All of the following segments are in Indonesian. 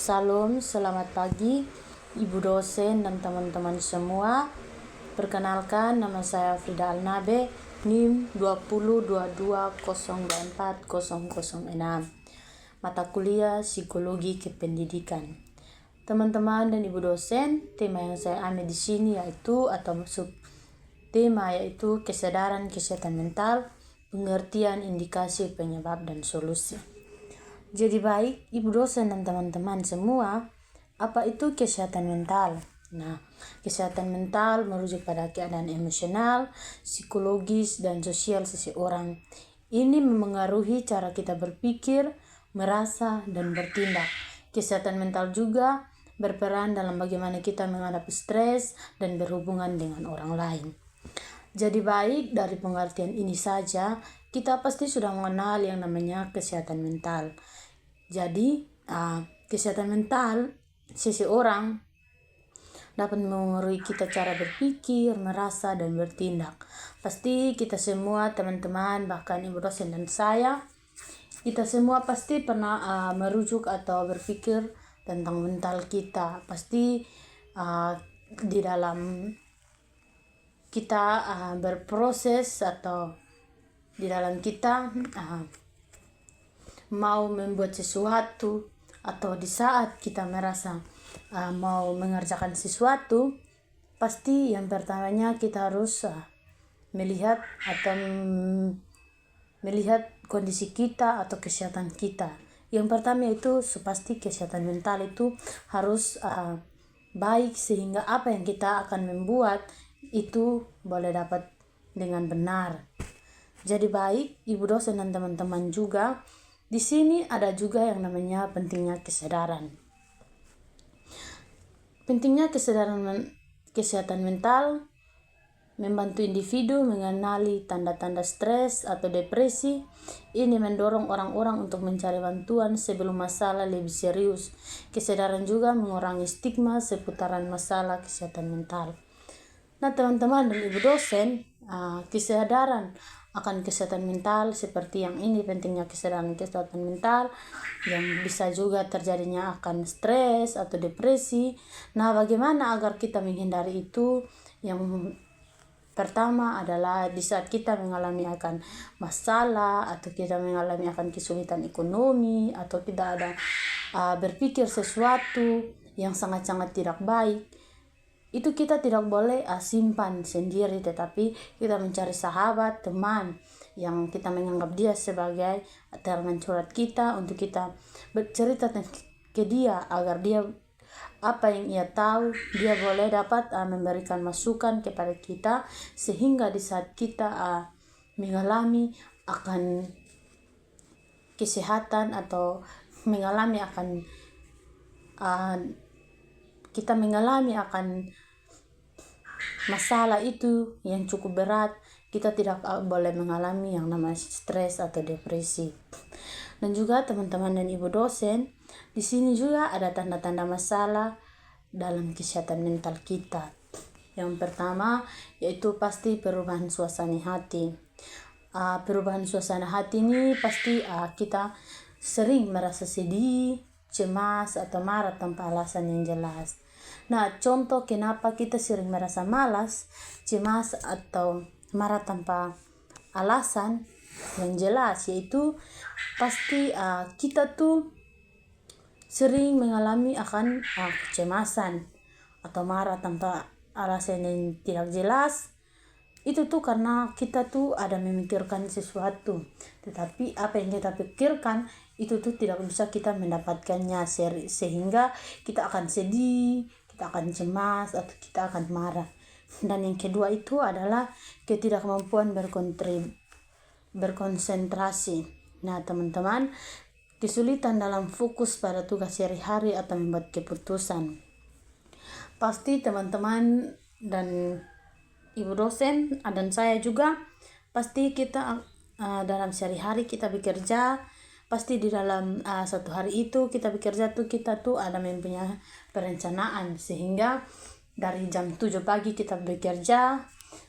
Salam, selamat pagi Ibu dosen dan teman-teman semua. Perkenalkan, nama saya Frida Alnabe, NIM 202202404006, mata kuliah Psikologi Kependidikan. Teman-teman dan Ibu dosen, tema yang saya ambil di sini yaitu tema yaitu kesadaran kesehatan mental, pengertian, indikasi, penyebab, dan solusi. Jadi baik, Ibu dosen dan teman-teman semua, apa itu kesehatan mental? Nah, kesehatan mental merujuk pada keadaan emosional, psikologis, dan sosial seseorang. Ini memengaruhi cara kita berpikir, merasa, dan bertindak. Kesehatan mental juga berperan dalam bagaimana kita menghadapi stres dan berhubungan dengan orang lain. Jadi baik, dari pengertian ini saja, kita pasti sudah mengenal yang namanya kesehatan mental. Jadi, kesehatan mental seseorang dapat memengaruhi kita cara berpikir, merasa, dan bertindak. Pasti kita semua, teman-teman, bahkan Ibu dosen dan saya, kita semua pasti pernah merujuk atau berpikir tentang mental kita. Pasti di dalam kita berproses atau di dalam kita mau membuat sesuatu atau di saat kita merasa mau mengerjakan sesuatu, pasti yang pertamanya kita harus melihat kondisi kita atau kesehatan kita. Yang pertama itu pasti kesehatan mental itu harus baik, sehingga apa yang kita akan membuat itu boleh dapat dengan benar. Jadi baik, Ibu dosen dan teman-teman juga, di sini ada juga yang namanya pentingnya kesadaran. Pentingnya kesehatan mental membantu individu mengenali tanda-tanda stres atau depresi. Ini mendorong orang-orang untuk mencari bantuan sebelum masalah lebih serius. Kesadaran juga mengurangi stigma seputaran masalah kesehatan mental. Nah, teman-teman dan Ibu dosen, kesadaran akan kesehatan mental seperti yang ini, pentingnya kesadaran kesehatan mental yang bisa juga terjadinya akan stres atau depresi. Nah, bagaimana agar kita menghindari itu? Yang pertama adalah di saat kita mengalami akan masalah atau kita mengalami akan kesulitan ekonomi atau tidak ada berpikir sesuatu yang sangat-sangat tidak baik, itu kita tidak boleh simpan sendiri, tetapi kita mencari sahabat, teman yang kita menganggap dia sebagai teman curhat kita, untuk kita bercerita ke dia agar dia apa yang ia tahu dia boleh dapat memberikan masukan kepada kita, sehingga di saat kita mengalami akan kesehatan atau mengalami akan kita mengalami akan masalah itu yang cukup berat, kita tidak boleh mengalami yang namanya stres atau depresi. Dan juga teman-teman dan Ibu dosen, di sini juga ada tanda-tanda masalah dalam kesehatan mental kita. Yang pertama yaitu pasti perubahan suasana hati. Perubahan suasana hati ini pasti kita sering merasa sedih, cemas, atau marah tanpa alasan yang jelas. Nah, contoh kenapa kita sering merasa malas, cemas, atau marah tanpa alasan yang jelas, yaitu pasti kita tuh sering mengalami akan kecemasan atau marah tanpa alasan yang tidak jelas. Itu tuh karena kita tuh ada memikirkan sesuatu, tetapi apa yang kita pikirkan itu tuh tidak bisa kita mendapatkannya, sehingga kita akan sedih, kita akan cemas, atau kita akan marah. Dan yang kedua itu adalah ketidakmampuan berkonsentrasi. Nah, teman-teman, kesulitan dalam fokus pada tugas sehari-hari atau membuat keputusan. Pasti teman-teman dan Ibu dosen dan saya juga, pasti kita dalam sehari-hari kita bekerja, pasti di dalam satu hari itu kita bekerja tuh, kita tuh ada mempunyai perencanaan, sehingga dari jam 7 pagi kita bekerja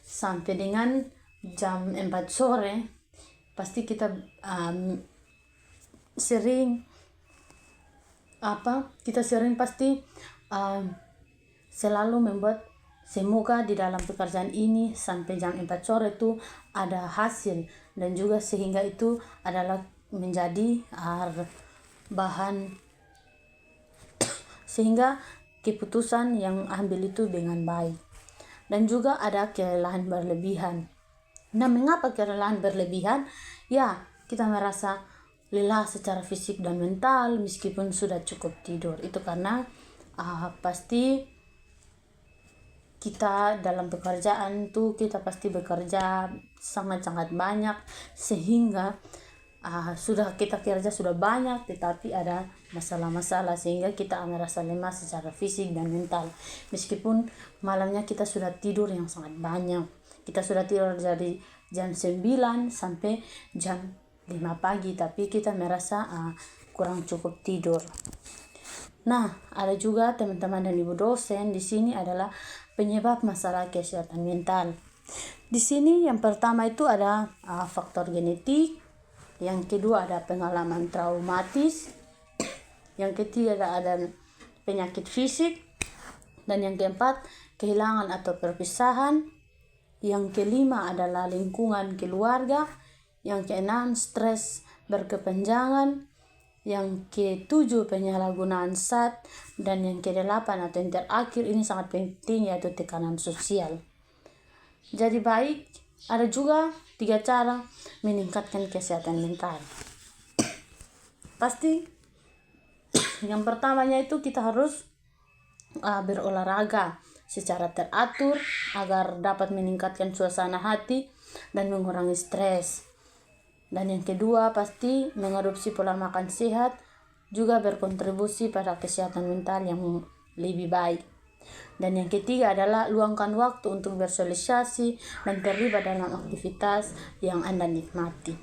sampai dengan jam 4 sore, pasti kita sering kita sering pasti selalu membuat semoga di dalam pekerjaan ini sampai jam 4 sore itu ada hasil, dan juga sehingga itu adalah menjadi bahan sehingga keputusan yang ambil itu dengan baik. Dan juga ada kelelahan berlebihan. Nah, mengapa kelelahan berlebihan? Ya, kita merasa lelah secara fisik dan mental meskipun sudah cukup tidur. Itu karena pasti kita dalam pekerjaan tuh kita pasti bekerja sangat-sangat banyak, sehingga sudah kita kerja sudah banyak tetapi ada masalah-masalah sehingga kita merasa lemah secara fisik dan mental. Meskipun malamnya kita sudah tidur yang sangat banyak. Kita sudah tidur dari jam 9 sampai jam 5 pagi, tapi kita merasa kurang cukup tidur. Nah, ada juga teman-teman dan ibu dosen di sini adalah penyebab masalah kesehatan mental. Di sini yang pertama itu ada faktor genetik, yang kedua ada pengalaman traumatis, yang ketiga ada penyakit fisik, dan yang keempat kehilangan atau perpisahan, yang kelima adalah lingkungan keluarga, yang keenam stres berkepanjangan, yang ketujuh penyalahgunaan zat, dan yang kedelapan atau yang terakhir ini sangat penting yaitu tekanan sosial. Jadi baik, ada juga 3 cara meningkatkan kesehatan mental. Pasti yang pertamanya itu kita harus berolahraga secara teratur agar dapat meningkatkan suasana hati dan mengurangi stres. Dan yang kedua pasti mengadopsi pola makan sehat juga berkontribusi pada kesehatan mental yang lebih baik. Dan yang ketiga adalah luangkan waktu untuk bersosialisasi dan terlibat dalam aktivitas yang Anda nikmati.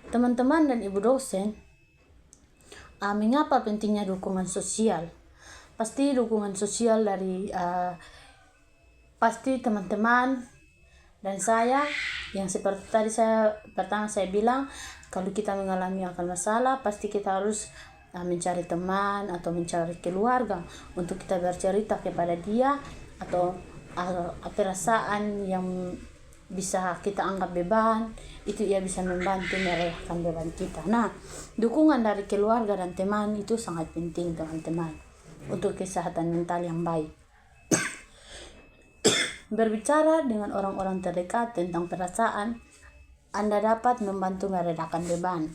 Teman-teman dan ibu dosen, mengapa pentingnya dukungan sosial? Pasti dukungan sosial dari pasti teman-teman dan saya, yang seperti tadi saya bilang, kalau kita mengalami akan masalah pasti kita harus mencari teman atau mencari keluarga untuk kita bercerita kepada dia, atau perasaan yang bisa kita anggap beban itu ia bisa membantu merelakan beban kita. Nah, dukungan dari keluarga dan teman itu sangat penting teman-teman untuk kesehatan mental yang baik. Berbicara dengan orang-orang terdekat tentang perasaan Anda dapat membantu meredakan beban.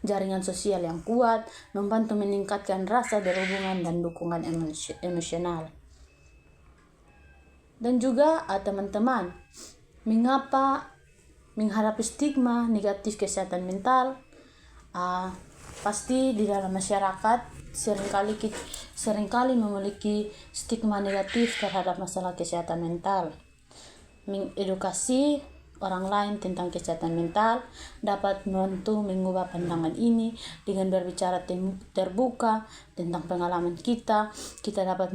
Jaringan sosial yang kuat membantu meningkatkan rasa berhubungan dan dukungan emosional. Dan juga teman-teman, mengapa menghadapi stigma negatif kesehatan mental? Pasti di dalam masyarakat seringkali memiliki stigma negatif terhadap masalah kesehatan mental. Mengedukasi orang lain tentang kesehatan mental dapat membantu mengubah pandangan ini dengan berbicara terbuka tentang pengalaman kita dapat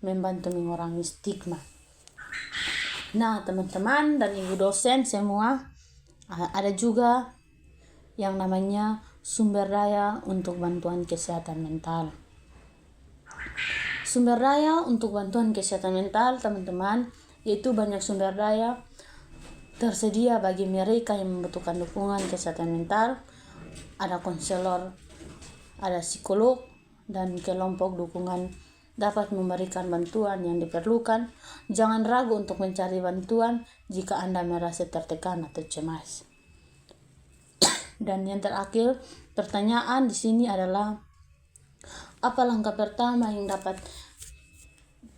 membantu mengurangi stigma. Nah, teman-teman dan ibu dosen semua, ada juga yang namanya sumber daya untuk bantuan kesehatan mental. Sumber daya untuk bantuan kesehatan mental, teman-teman, yaitu banyak sumber daya tersedia bagi mereka yang membutuhkan dukungan kesehatan mental. Ada konselor, ada psikolog, dan kelompok dukungan dapat memberikan bantuan yang diperlukan. Jangan ragu untuk mencari bantuan jika Anda merasa tertekan atau cemas. Dan yang terakhir, pertanyaan di sini adalah apa langkah pertama yang dapat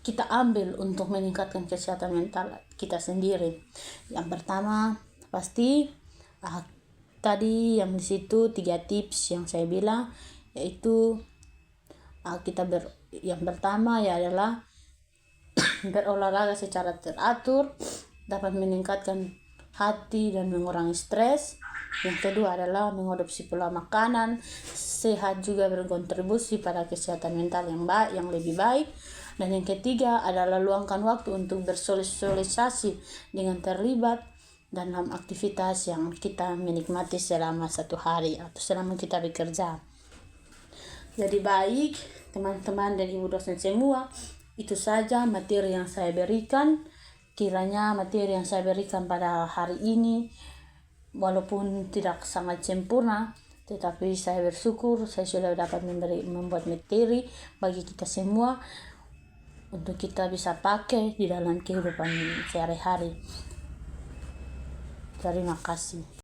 kita ambil untuk meningkatkan kesehatan mental kita sendiri? Yang pertama pasti tadi yang di situ 3 tips yang saya bilang, yaitu yang pertama ya adalah berolahraga secara teratur dapat meningkatkan hati dan mengurangi stres. Yang kedua adalah mengadopsi pola makanan sehat juga berkontribusi pada kesehatan mental yang lebih baik. Dan yang ketiga adalah luangkan waktu untuk bersosialisasi dengan terlibat dalam aktivitas yang kita menikmati selama 1 hari atau selama kita bekerja. Jadi baik teman-teman dan ibu dosen semua, itu saja materi yang saya berikan. Kiranya materi yang saya berikan pada hari ini walaupun tidak sangat sempurna, tetapi saya bersyukur saya sudah dapat membuat materi bagi kita semua untuk kita bisa pakai di dalam kehidupan sehari-hari. Terima kasih.